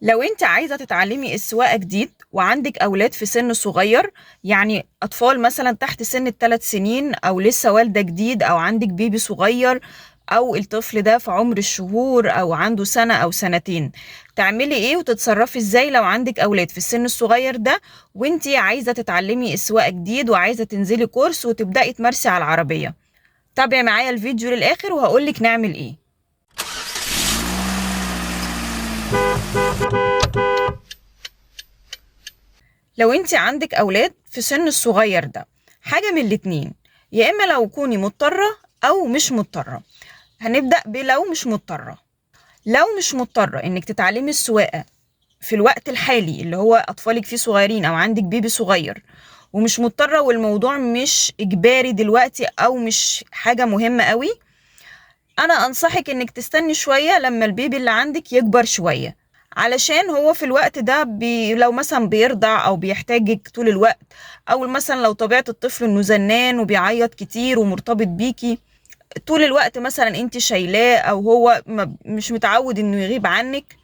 لو انت عايزة تتعلمي السواقة جديد وعندك أولاد في سن صغير، يعني أطفال مثلا تحت سن ال3 سنين، أو لسه والدة جديد، أو عندك بيبي صغير، أو الطفل ده في عمر الشهور أو عنده سنة أو سنتين، تعملي ايه وتتصرفي ازاي لو عندك أولاد في السن الصغير ده وانت عايزة تتعلمي السواقة جديد وعايزة تنزلي كورس وتبدأي تمارسي على العربية؟ تابعي معايا الفيديو للآخر وهقولك نعمل ايه. لو انت عندك اولاد في سن الصغير ده، حاجة من الاتنين: يا اما لو كوني مضطرة او مش مضطرة. هنبدأ بلو مش مضطرة. لو مش مضطرة انك تتعلمي السواقة في الوقت الحالي اللي هو اطفالك فيه صغيرين او عندك بيبي صغير، ومش مضطرة والموضوع مش اجباري دلوقتي او مش حاجة مهمة قوي، انا انصحك انك تستني شوية لما البيبي اللي عندك يكبر شوية، علشان هو في الوقت ده لو مثلا بيرضع او بيحتاجك طول الوقت، او مثلا لو طبيعة الطفل انه زنان وبيعيط كتير ومرتبط بيكي طول الوقت، مثلا انت شايلاه او هو مش متعود انه يغيب عنك،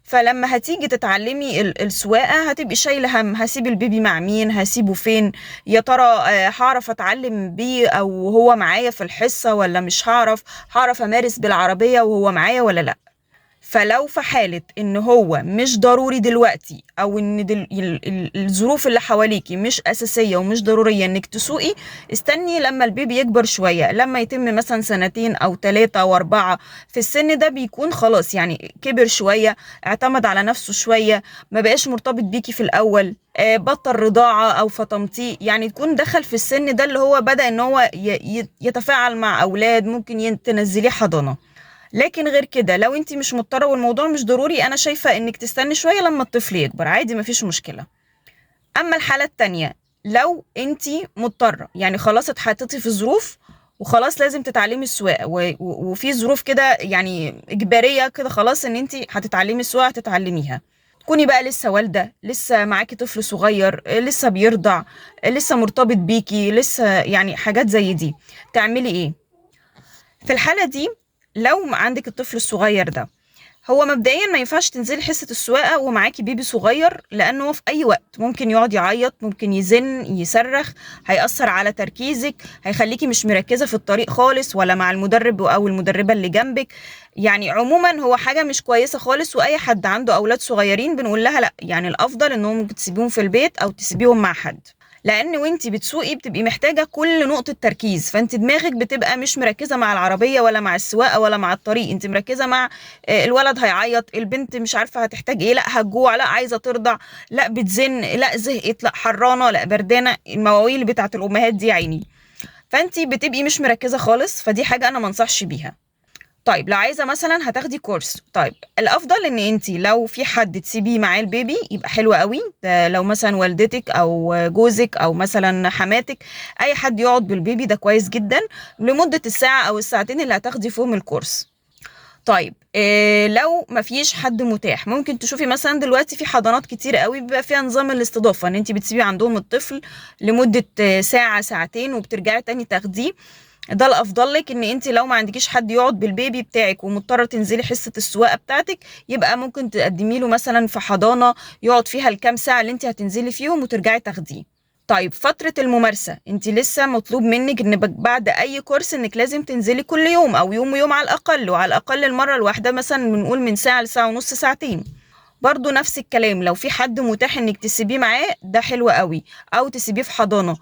فلما هتيجي تتعلمي السواقة هتبقي شايلة هم: هسيب البيبي مع مين؟ هسيبه فين؟ يا ترى هعرف اتعلم بيه او هو معايا في الحصة ولا مش هعرف؟ هعرف امارس بالعربية وهو معايا ولا لا؟ فلو في حالة ان هو مش ضروري دلوقتي، او ان الظروف اللي حواليكي مش اساسية ومش ضرورية انك تسوقي، استني لما البيبي يكبر شوية، لما يتم مثلا سنتين او 3 او 4. في السن ده بيكون خلاص يعني كبر شوية، اعتمد على نفسه شوية، ما بقاش مرتبط بيكي في الاول، بطل رضاعة او فطمتيه، يعني يكون دخل في السن ده اللي هو بدأ ان هو يتفاعل مع اولاد، ممكن تنزليه حضانة. لكن غير كده لو انت مش مضطرة والموضوع مش ضروري، انا شايفة انك تستني شوية لما الطفل يكبر، عادي مفيش مشكلة. اما الحالة التانية، لو انت مضطرة يعني خلاص اتحطيتي في ظروف وخلاص لازم تتعلمي السواقة وفي ظروف كده يعني اجبارية كده، خلاص ان انت هتتعلمي السواقة هتتعلميها، تكوني بقى لسه والدة، لسه معاكي طفل صغير، لسه بيرضع، لسه مرتبط بيكي، لسه يعني حاجات زي دي، تعملي ايه في الحالة دي؟ لو عندك الطفل الصغير ده، هو مبدئيا ما ينفعش تنزلي حصة السواقة ومعاكي بيبي صغير، لأنه هو في أي وقت ممكن يقعد يعيط، ممكن يزن يصرخ، هيأثر على تركيزك، هيخليكي مش مركزة في الطريق خالص ولا مع المدرب أو المدربة اللي جنبك. يعني عموما هو حاجة مش كويسة خالص، وأي حد عنده أولاد صغيرين بنقول لها لأ، يعني الأفضل إنهم ممكن تسيبيهم في البيت أو تسيبيهم مع حد، لان وانتي بتسوقي بتبقي محتاجه كل نقطه تركيز، فانت دماغك بتبقى مش مركزه مع العربيه ولا مع السواقه ولا مع الطريق، انت مركزه مع الولد هيعيط، البنت مش عارفه هتحتاج ايه، لا هتجوع، لا عايزه ترضع، لا بتزن، لا زهقت، لا حرانه، لا بردانه، المواويل بتاعت الامهات دي يا عيني، فانت بتبقي مش مركزه خالص، فدي حاجه انا منصحش بيها. طيب لو عايزه مثلا هتاخدي كورس، طيب الافضل ان انت لو في حد تسيبيه معاه البيبي يبقى حلو قوي، ده لو مثلا والدتك او جوزك او مثلا حماتك، اي حد يقعد بالبيبي ده كويس جدا لمده الساعه او الساعتين اللي هتاخدي فيهم الكورس. طيب لو مفيش حد متاح، ممكن تشوفي مثلا دلوقتي في حضانات كتير قوي بيبقى فيها نظام الاستضافه، ان انت بتسيبي عندهم الطفل لمده ساعه ساعتين وبترجعي تاني تاخديه. ده الافضل لك، ان انت لو ما عندكيش حد يقعد بالبيبي بتاعك ومضطره تنزلي حصه السواقه بتاعتك، يبقى ممكن تقدمي له مثلا في حضانه يقعد فيها الكام ساعه اللي انت هتنزلي فيهم وترجعي تاخديه. طيب فترة الممارسة، انت لسه مطلوب منك ان بعد اي كورس انك لازم تنزلي كل يوم او يوم ويوم على الاقل، وعلى الاقل المرة الواحدة مثلا بنقول من ساعة لساعة ونص ساعتين. برضو نفس الكلام، لو في حد متاح انك تسيبيه معاه ده حلو قوي، او تسيبيه في حضانة،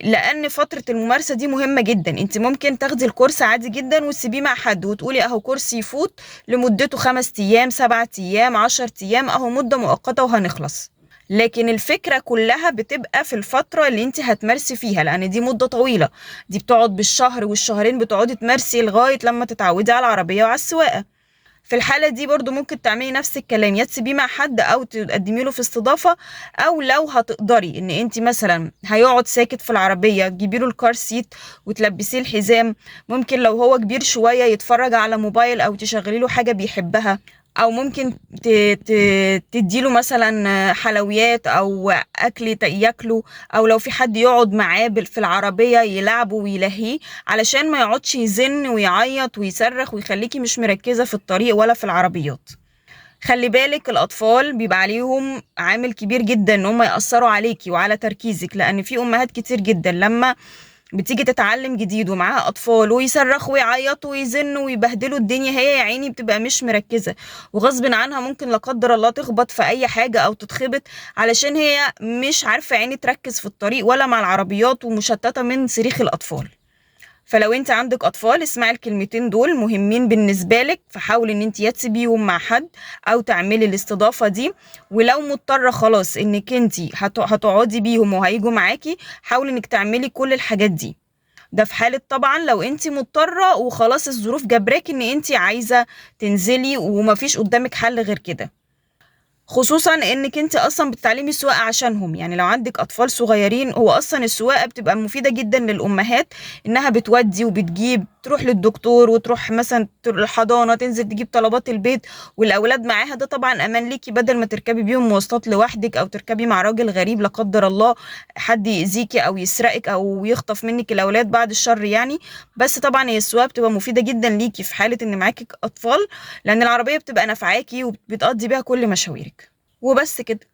لان فترة الممارسة دي مهمة جدا، انت ممكن تاخدي الكورس عادي جدا وتسيبيه مع حد وتقولي اهو كورس يفوت لمدته 5 ايام 7 ايام 10 ايام، اهو مدة مؤقتة وهنخلص. لكن الفكرة كلها بتبقى في الفترة اللي انت هتمارسي فيها، لان دي مدة طويلة، دي بتقعد بالشهر والشهرين، بتقعدي تمارسي لغاية لما تتعودي على العربية وعلى السواقة. في الحالة دي برضو ممكن تعملي نفس الكلام، يا تسيبيه مع حد او تقدمي له في استضافة، او لو هتقدري ان انت مثلا هيقعد ساكت في العربية تجيبي له الكار سيت وتلبسيه الحزام، ممكن لو هو كبير شوية يتفرج على موبايل او تشغلي له حاجة بيحبها، او ممكن تديله مثلا حلويات او اكل ياكله، او لو في حد يقعد معاه في العربية يلعبه ويلهيه، علشان ما يقعدش يزن ويعيط ويصرخ ويخليكي مش مركزة في الطريق ولا في العربيات. خلي بالك الأطفال بيبقى عليهم عامل كبير جدا إن هم يأثروا عليكي وعلى تركيزك، لأن في أمهات كتير جدا لما بتيجي تتعلم جديد ومعاها أطفال ويصرخوا ويعيطوا ويزنوا ويبهدلوا الدنيا، هي يا عيني بتبقى مش مركزة، وغصب عنها ممكن لا قدر الله تخبط في أي حاجة أو تتخبط، علشان هي مش عارفة يا عيني تركز في الطريق ولا مع العربيات ومشتتة من صريخ الأطفال. فلو انت عندك اطفال اسمعي الكلمتين دول مهمين بالنسبه لك، فحاولي ان انت يا تسيبيهم مع حد او تعملي الاستضافه دي. ولو مضطره خلاص انك انت هتقعدي بيهم وهيجوا معاكي، حاولي انك تعملي كل الحاجات دي. ده في حاله طبعا لو انت مضطره وخلاص الظروف جبراك ان انت عايزه تنزلي ومفيش قدامك حل غير كده، خصوصا انك انت اصلا بتتعلمي السواقه عشانهم. يعني لو عندك اطفال صغيرين، هو اصلا السواقه بتبقى مفيده جدا للامهات، انها بتودي وبتجيب، تروح للدكتور وتروح مثلا الحضانه، تنزل تجيب طلبات البيت والاولاد معاها. ده طبعا امان ليكي بدل ما تركبي بيهم مواصلات لوحدك او تركبي مع راجل غريب لا قدر الله حد يأذيكي او يسرقك او يخطف منك الاولاد بعد الشر يعني. بس طبعا هي السواقه بتبقى مفيده جدا ليكي في حاله ان معاكي اطفال، لان العربيه بتبقى نافعاكي وبتقضي بيها كل مشاويرك. وبس كده.